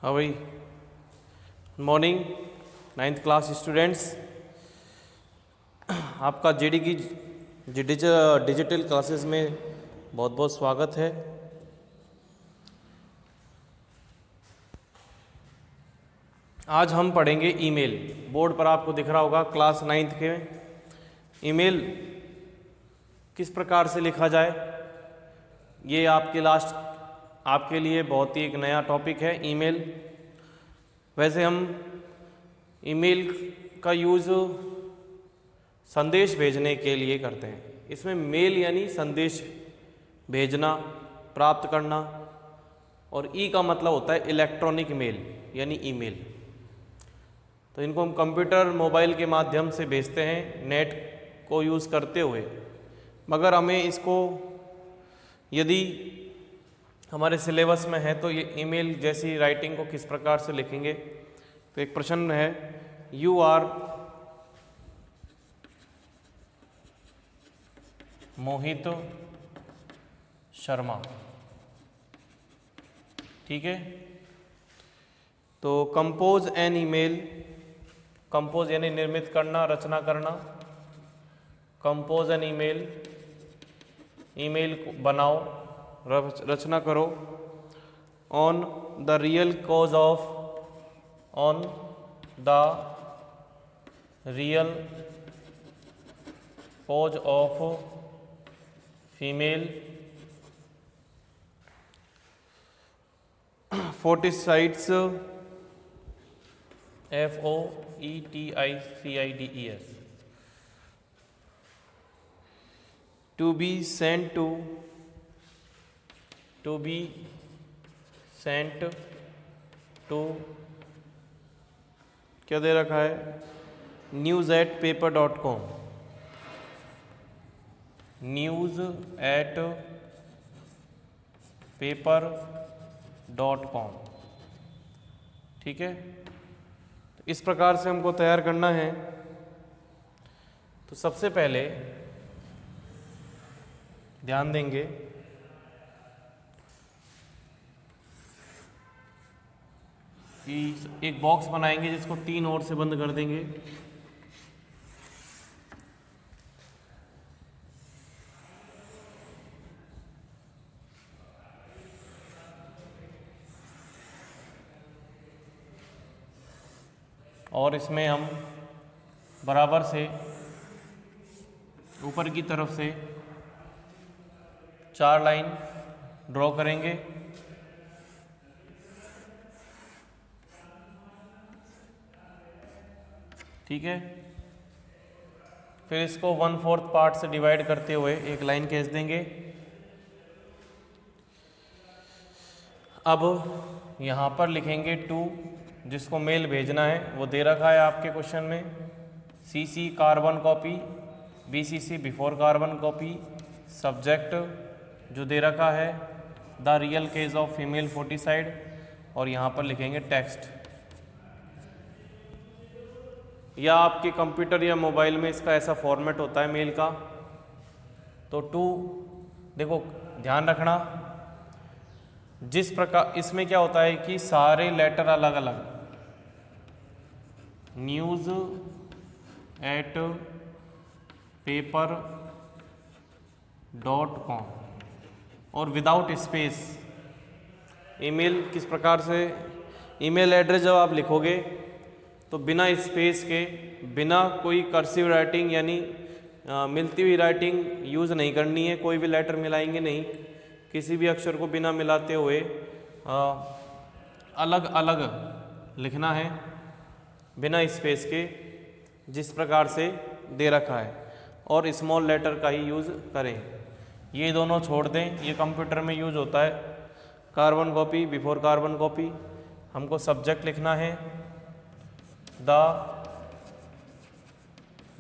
हाँ भाई, morning 9th class students. आपका जेडी की डिजिटल क्लासेस में बहुत बहुत स्वागत है। आज हम पढ़ेंगे ईमेल। बोर्ड पर आपको दिख रहा होगा क्लास 9th के ईमेल किस प्रकार से लिखा जाए। ये आपके लिए बहुत ही एक नया टॉपिक है ईमेल। वैसे हम ईमेल का यूज़ संदेश भेजने के लिए करते हैं। इसमें मेल यानी संदेश भेजना, प्राप्त करना, और ई का मतलब होता है इलेक्ट्रॉनिक मेल यानी ईमेल। तो इनको हम कंप्यूटर मोबाइल के माध्यम से भेजते हैं नेट को यूज़ करते हुए। मगर हमें इसको यदि हमारे सिलेबस में है तो ये ईमेल जैसी राइटिंग को किस प्रकार से लिखेंगे। तो एक प्रश्न है, यू आर मोहित शर्मा, ठीक है। तो कंपोज एन ईमेल, कंपोज यानी निर्मित करना, रचना करना। कंपोज एन ईमेल, ईमेल बनाओ, रचना करो। On the real cause of, on the real cause of female foeticides, FOETICIDES, to be sent to क्या दे रखा है, news@paper.com, news@paper.com, ठीक है। तो इस प्रकार से हमको तैयार करना है। तो सबसे पहले ध्यान देंगे कि एक बॉक्स बनाएंगे जिसको 3 ओर से बंद कर देंगे। और इसमें हम बराबर से ऊपर की तरफ से 4 लाइन ड्रॉ करेंगे। ठीक है। फिर इसको 1/4 पार्ट से डिवाइड करते हुए एक लाइन खींच देंगे। अब यहाँ पर लिखेंगे टू, जिसको मेल भेजना है वो दे रखा है आपके क्वेश्चन में। CC carbon copy, BCC before carbon copy. Subject जो दे रखा है the real case of female foeticide, और यहाँ पर लिखेंगे टेक्स्ट। या आपके कंप्यूटर या मोबाइल में इसका ऐसा फॉर्मेट होता है मेल का। तो टू, देखो ध्यान रखना, जिस प्रकार इसमें क्या होता है कि सारे लेटर अलग अलग, news@paper.com और विदाउट स्पेस। ईमेल किस प्रकार से, ईमेल एड्रेस जब आप लिखोगे तो बिना स्पेस के, बिना कोई कर्सिव राइटिंग यानी मिलती हुई राइटिंग यूज़ नहीं करनी है। कोई भी लेटर मिलाएंगे नहीं, किसी भी अक्षर को बिना मिलाते हुए अलग अलग लिखना है बिना स्पेस के, जिस प्रकार से दे रखा है। और स्मॉल लेटर का ही यूज़ करें। ये दोनों छोड़ दें, ये कंप्यूटर में यूज़ होता है carbon copy before carbon copy. हमको सब्जेक्ट लिखना है the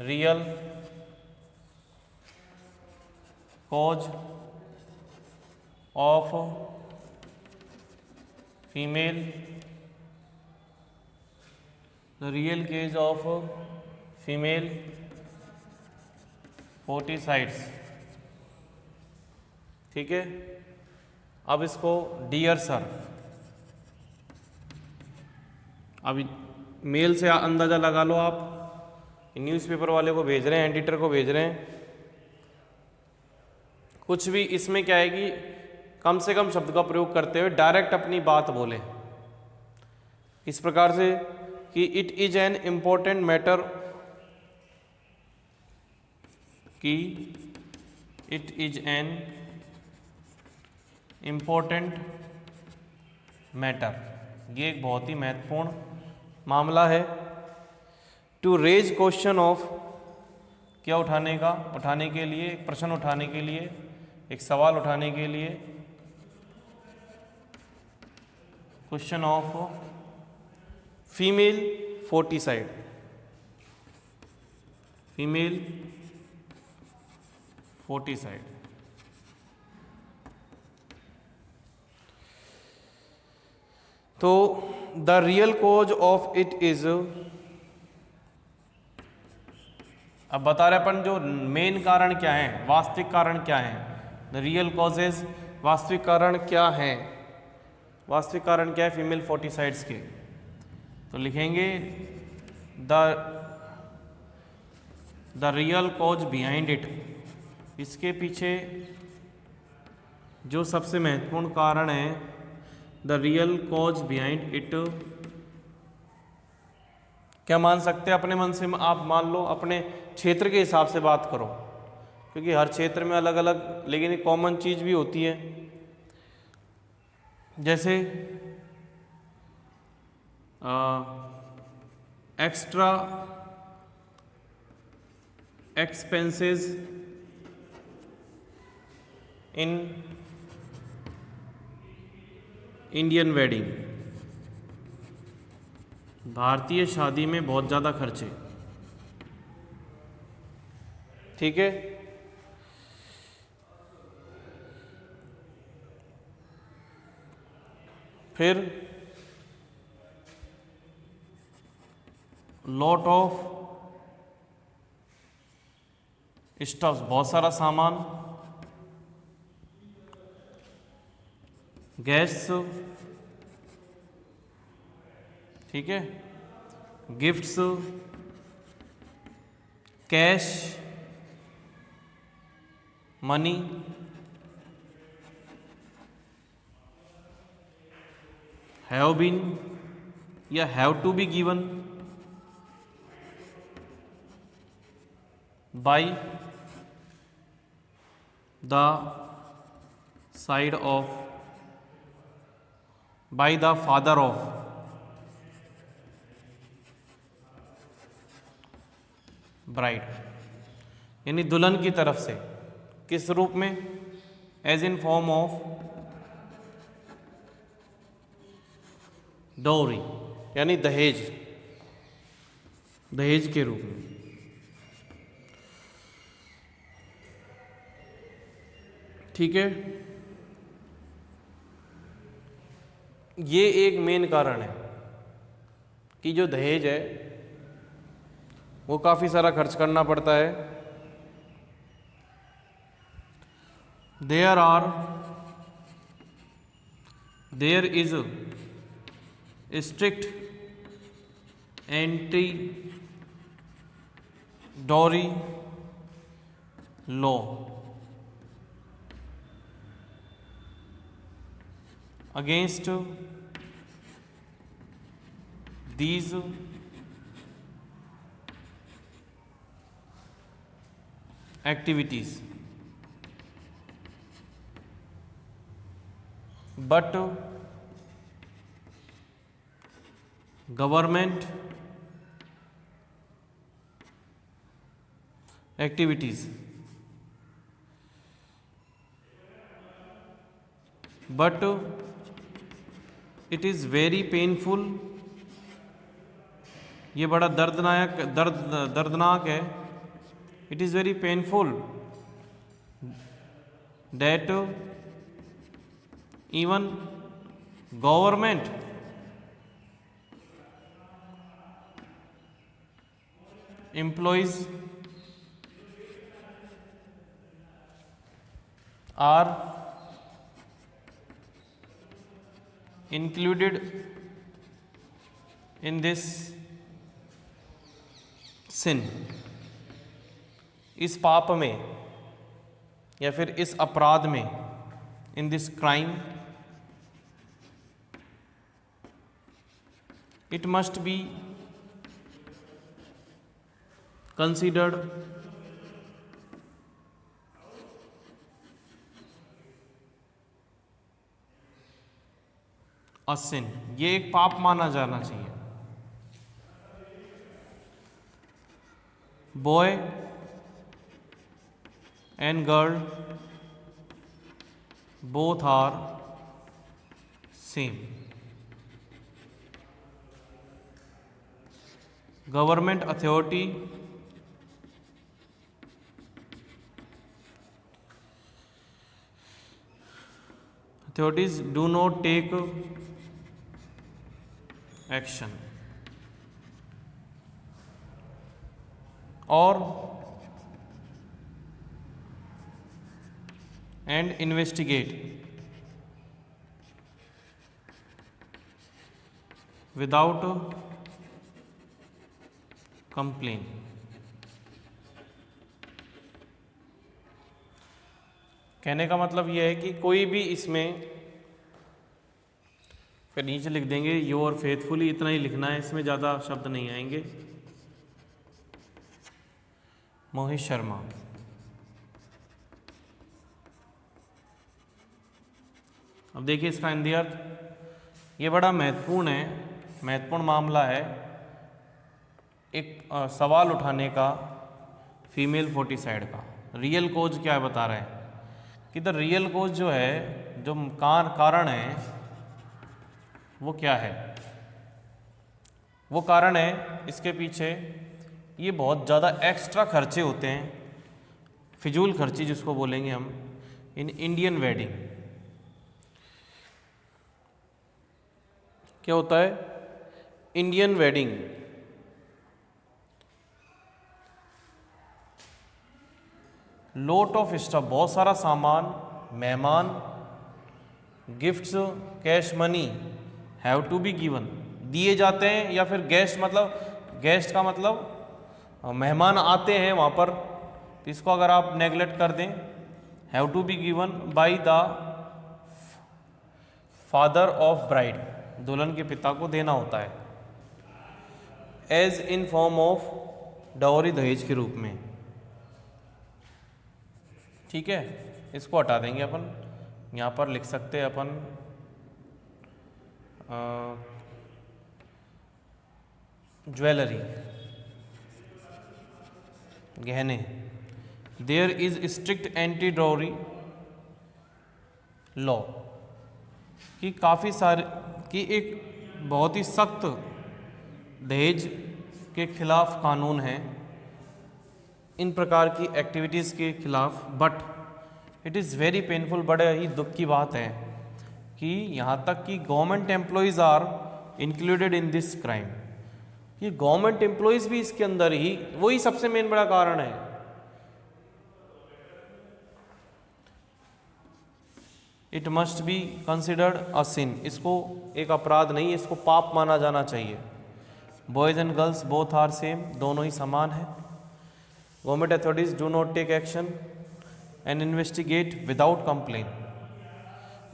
real cause of female, the real case of female foeticides, ठीक है। अब इसको डियर सर, अभी मेल से अंदाज़ा लगा लो आप, न्यूज़पेपर वाले को भेज रहे हैं, एडिटर को भेज रहे हैं, कुछ भी इसमें क्या है कि कम से कम शब्द का प्रयोग करते हुए डायरेक्ट अपनी बात बोले, इस प्रकार से कि it is an important matter, कि it is an important matter, ये एक बहुत ही महत्वपूर्ण मामला है। टू रेज क्वेश्चन ऑफ, क्या उठाने का, उठाने के लिए, एक प्रश्न उठाने के लिए, एक सवाल उठाने के लिए, क्वेश्चन ऑफ फीमेल फोर्टिसाइड, फीमेल फोर्टिसाइड। तो the real cause of it is, अब बता रहे अपन जो मेन कारण क्या है, वास्तविक कारण क्या है, द रियल कॉजेज, वास्तविक कारण क्या है, वास्तविक कारण क्या है फीमेल फोर्टिसाइड्स के। तो लिखेंगे the real cause behind it, इसके पीछे जो सबसे महत्वपूर्ण कारण है, the real cause behind it, क्या मान सकते हैं अपने मन से, आप मान लो अपने क्षेत्र के हिसाब से बात करो, क्योंकि हर क्षेत्र में अलग अलग लेकिन एक कॉमन चीज़ भी होती है, जैसे extra expenses in Indian wedding, भारतीय शादी में बहुत ज़्यादा खर्चे, ठीक है। फिर लॉट ऑफ स्टफ्स, बहुत सारा सामान, गेस्ट्स, ठीक है, gifts, cash money, have been या have to be given by the side of, by the father of, bride, यानी दुल्हन की तरफ से, किस रूप में, एज इन फॉर्म ऑफ डोरी, यानी दहेज, दहेज के रूप में। ठीक है, ये एक मेन कारण है कि जो दहेज है वो काफ़ी सारा खर्च करना पड़ता है। There is strict anti dowry law against these activities, but government activities, but it is very painful, ये बड़ा दर्दनाक है। It is very painful that even government employees are included in this sin, इस पाप में या फिर इस अपराध में, in this crime, it must be considered a sin, ये एक पाप माना जाना चाहिए। Boy and girl both are same. Government authority authorities do not take action or and investigate without complaint। कहने का मतलब यह है कि कोई भी इसमें, फिर नीचे लिख देंगे योर फेथफुली, इतना ही लिखना है, इसमें ज़्यादा शब्द नहीं आएंगे। मोहित शर्मा। अब देखिए इसका हिंदी अर्थ, ये बड़ा महत्वपूर्ण है, महत्वपूर्ण मामला है, एक सवाल उठाने का फीमेल फोर्टिसाइड का। रियल कोज क्या है बता रहे हैं कि द रियल कोज जो है, जो कारण है वो क्या है। वो कारण है इसके पीछे ये बहुत ज़्यादा एक्स्ट्रा खर्चे होते हैं, फिजूल खर्ची जिसको बोलेंगे हम, इन इंडियन वेडिंग। क्या होता है Indian wedding? Lot of stuff, बहुत सारा सामान, मेहमान, gifts, cash money have to be given, दिए जाते हैं। या फिर गेस्ट, मतलब गेस्ट का मतलब मेहमान आते हैं वहाँ पर, तो इसको अगर आप नेगलेक्ट कर दें, have to be given by the father of bride, दुल्हन के पिता को देना होता है, as in form of dowry, दहेज के रूप में। ठीक है, इसको हटा देंगे अपन, यहाँ पर लिख सकते हैं अपन ज्वेलरी, गहने। There is strict anti dowry law, कि काफ़ी सारे, कि एक बहुत ही सख्त दहेज के खिलाफ कानून है, इन प्रकार की एक्टिविटीज़ के खिलाफ। But it is very painful, बड़े ही दुख की बात है कि यहाँ तक कि government employees are included in this crime, कि गवर्नमेंट एम्प्लॉयज़ भी इसके अंदर ही, वही सबसे मेन बड़ा कारण है। It must be considered a sin, इसको एक अपराध नहीं, इसको पाप माना जाना चाहिए। Boys and girls both are same, दोनों ही समान है। Government authorities do not take action and investigate without complain,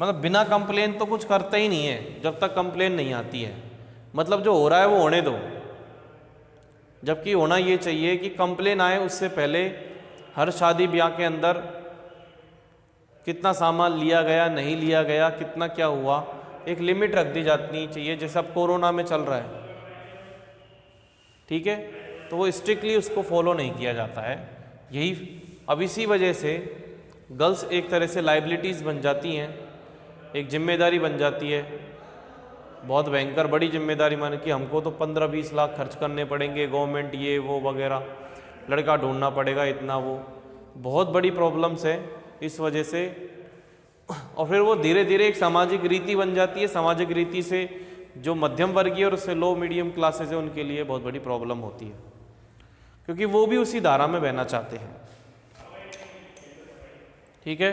मतलब बिना कंप्लेन तो कुछ करता ही नहीं है जब तक कंप्लेन नहीं आती है। मतलब जो हो रहा है वो होने दो, जबकि होना ये चाहिए कि कंप्लेन आए उससे पहले हर शादी ब्याह के अंदर कितना सामान लिया गया, नहीं लिया गया, कितना क्या हुआ, एक लिमिट रख दी जानी चाहिए, जैसे अब कोरोना में चल रहा है। ठीक है, तो वो स्ट्रिक्टली उसको फॉलो नहीं किया जाता है। यही अब इसी वजह से गर्ल्स एक तरह से लाइबिलिटीज़ बन जाती हैं, एक जिम्मेदारी बन जाती है, बहुत भयंकर बड़ी जिम्मेदारी, माने कि हमको तो 15-20 लाख खर्च करने पड़ेंगे, गवर्नमेंट ये वो वगैरह, लड़का ढूंढना पड़ेगा इतना, वो बहुत बड़ी प्रॉब्लम्स है इस वजह से। और फिर वो धीरे धीरे एक सामाजिक रीति बन जाती है, सामाजिक रीति से जो मध्यम वर्गीय और उससे लो मीडियम क्लासेस है उनके लिए बहुत बड़ी प्रॉब्लम होती है, क्योंकि वो भी उसी धारा में बहना चाहते हैं। ठीक है,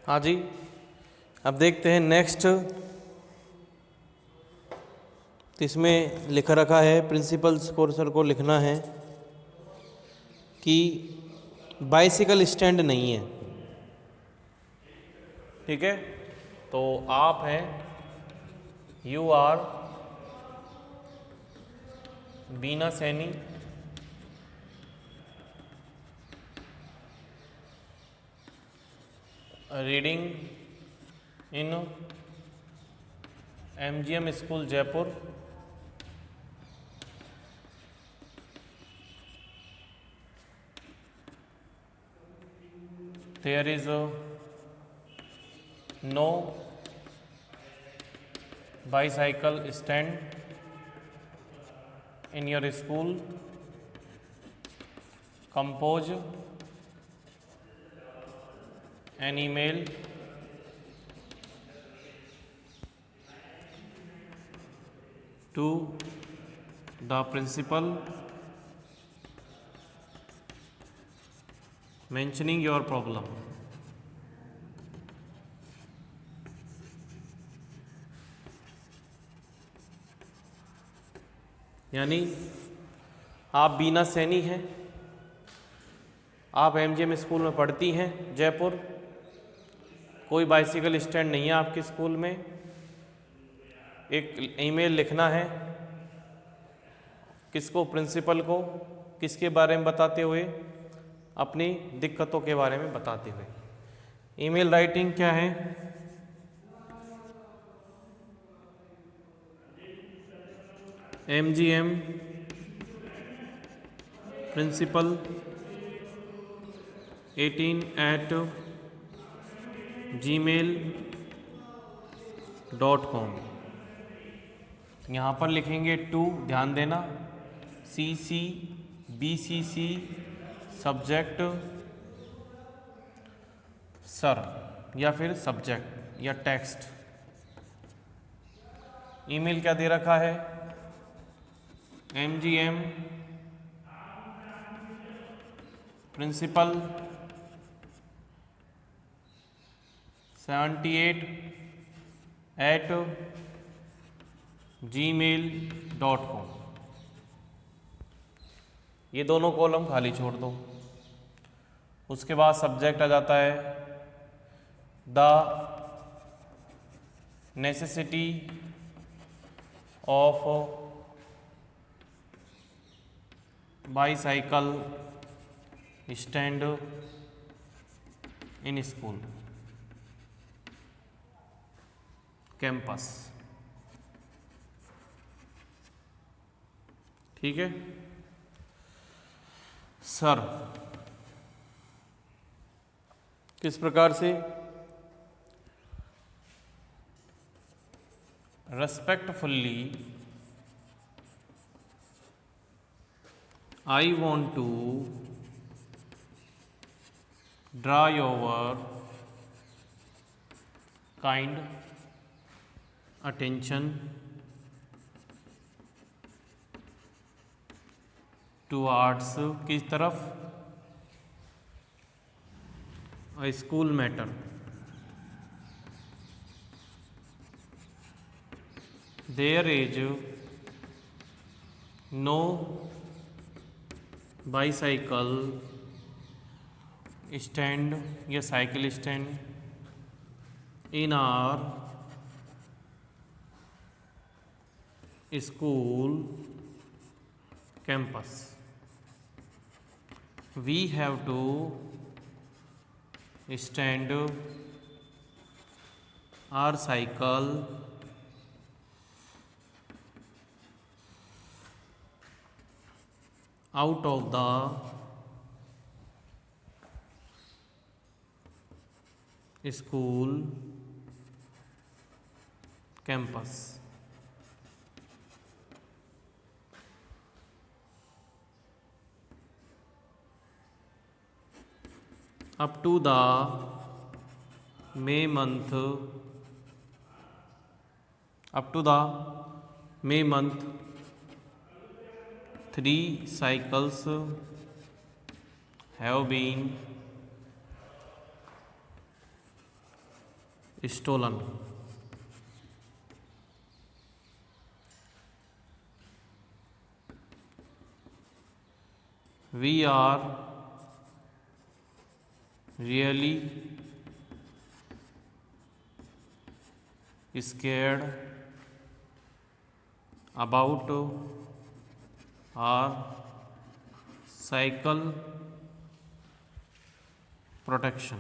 हाँ जी, अब देखते हैं नेक्स्ट तो इसमें लिख रखा है प्रिंसिपल्स को सर को लिखना है कि बाइसिकल स्टैंड नहीं है। ठीक है, तो आप हैं, you are Beena Saini reading in MGM school Jaipur. There is no bicycle stand in your school. Compose an email to the principal mentioning your problem. यानी आप बीना सैनी हैं, आप MGM स्कूल में पढ़ती हैं जयपुर, कोई बाइसिकल स्टैंड नहीं है आपके स्कूल में। एक ईमेल लिखना है, किसको? प्रिंसिपल को। किसके बारे में बताते हुए? अपनी दिक्कतों के बारे में बताते हुए। ईमेल राइटिंग क्या है? MGM principal 18@gmail.com। यहाँ पर लिखेंगे टू, ध्यान देना, CC BCC सब्जेक्ट सर, या फिर सब्जेक्ट या टेक्स्ट। ईमेल क्या दे रखा है? MGM principal 78@gmail.com। ये दोनों कॉलम खाली छोड़ दो। उसके बाद सब्जेक्ट आ जाता है the necessity of bicycle stand in school campus. ठीक है सर, किस प्रकार से? Respectfully I want to draw your kind attention towards किस तरफ? A school matter. There is no bicycle stand या cycle stand in our school campus. We have to stand our cycle out of the school campus। up to the May month, up to the May month 3 cycles have been stolen। we are really scared about our cycle protection.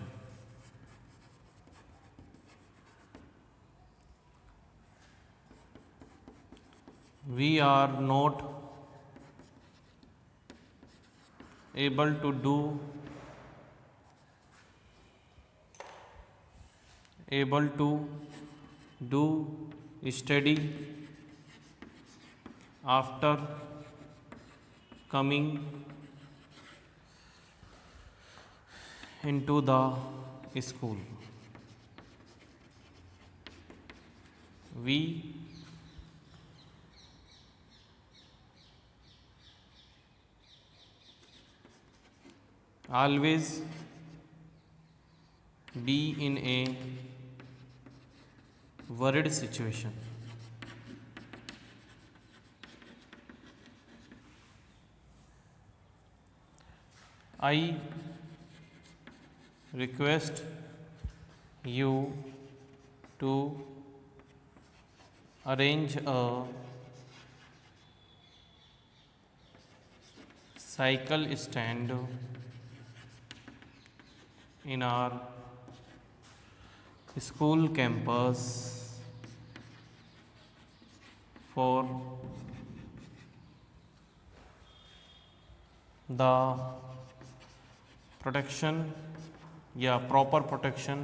We are not able to do study after coming into the school. We always be in a worried situation. I request you to arrange a cycle stand in our school campus for the protection या proper protection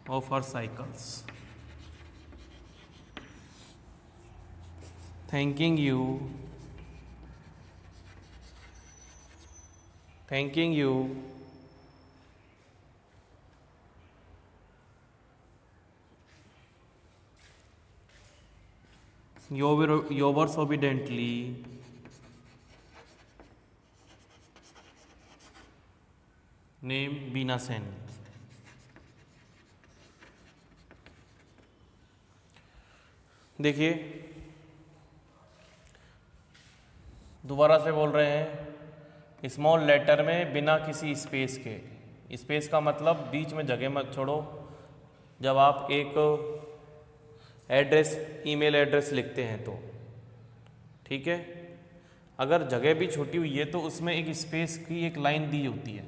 of our cycles. Thanking you yours obediently, name बीना सैनी। देखिए दोबारा से बोल रहे हैं, small letter में बिना किसी स्पेस के। स्पेस का मतलब बीच में जगह मत छोड़ो। जब आप एक एड्रेस, ईमेल एड्रेस लिखते हैं तो ठीक है, अगर जगह भी छोटी हुई है तो उसमें एक स्पेस की एक लाइन दी होती है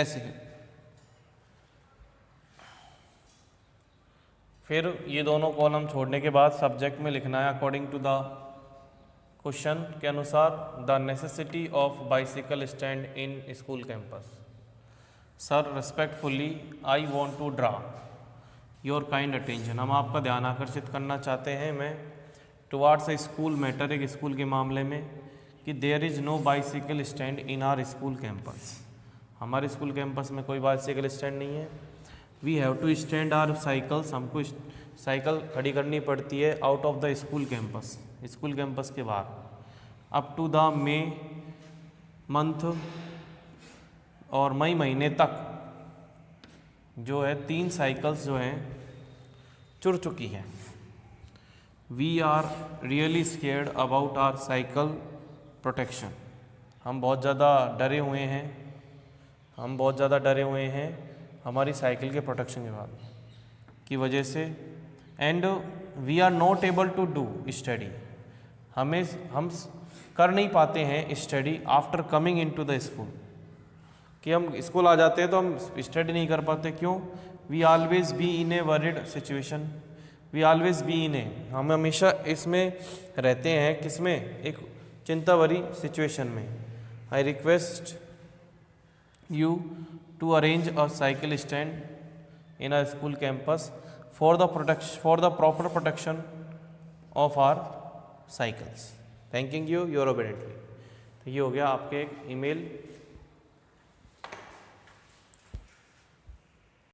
ऐसे। फिर ये दोनों कॉलम छोड़ने के बाद सब्जेक्ट में लिखना है अकॉर्डिंग टू द क्वेश्चन के अनुसार the necessity of bicycle stand in school campus. Sir respectfully I want to draw your kind attention. हम आपका ध्यान आकर्षित करना चाहते हैं मैं टुवार्ड्स ए स्कूल मैटर, एक स्कूल के मामले में, कि there is no bicycle stand in our school campus. हमारे स्कूल कैंपस में कोई बाइसिकल स्टैंड नहीं है। We have to stand our cycles, हमको साइकिल खड़ी करनी पड़ती है out of the school campus, school campus के बाहर। Up to the May month, और मई महीने तक जो है 3 साइकिल्स जो हैं चुर चुकी हैं। We are really scared about our cycle protection. हम बहुत ज़्यादा डरे हुए हैं हमारी साइकिल के प्रोटेक्शन के बाद की वजह से। And we are not able to do study. हम कर नहीं पाते हैं study after coming into the school, कि हम स्कूल आ जाते हैं तो हम स्टडी नहीं कर पाते। क्यों? We always be in a worried situation. We always be in a, हम हमेशा इसमें रहते हैं, किसमें? एक चिंता भरी सिचुएशन में। I request you to arrange a cycle stand in a school campus for the proper protection of our cycles. Thanking you your obediently. तो ये हो गया आपके एक ईमेल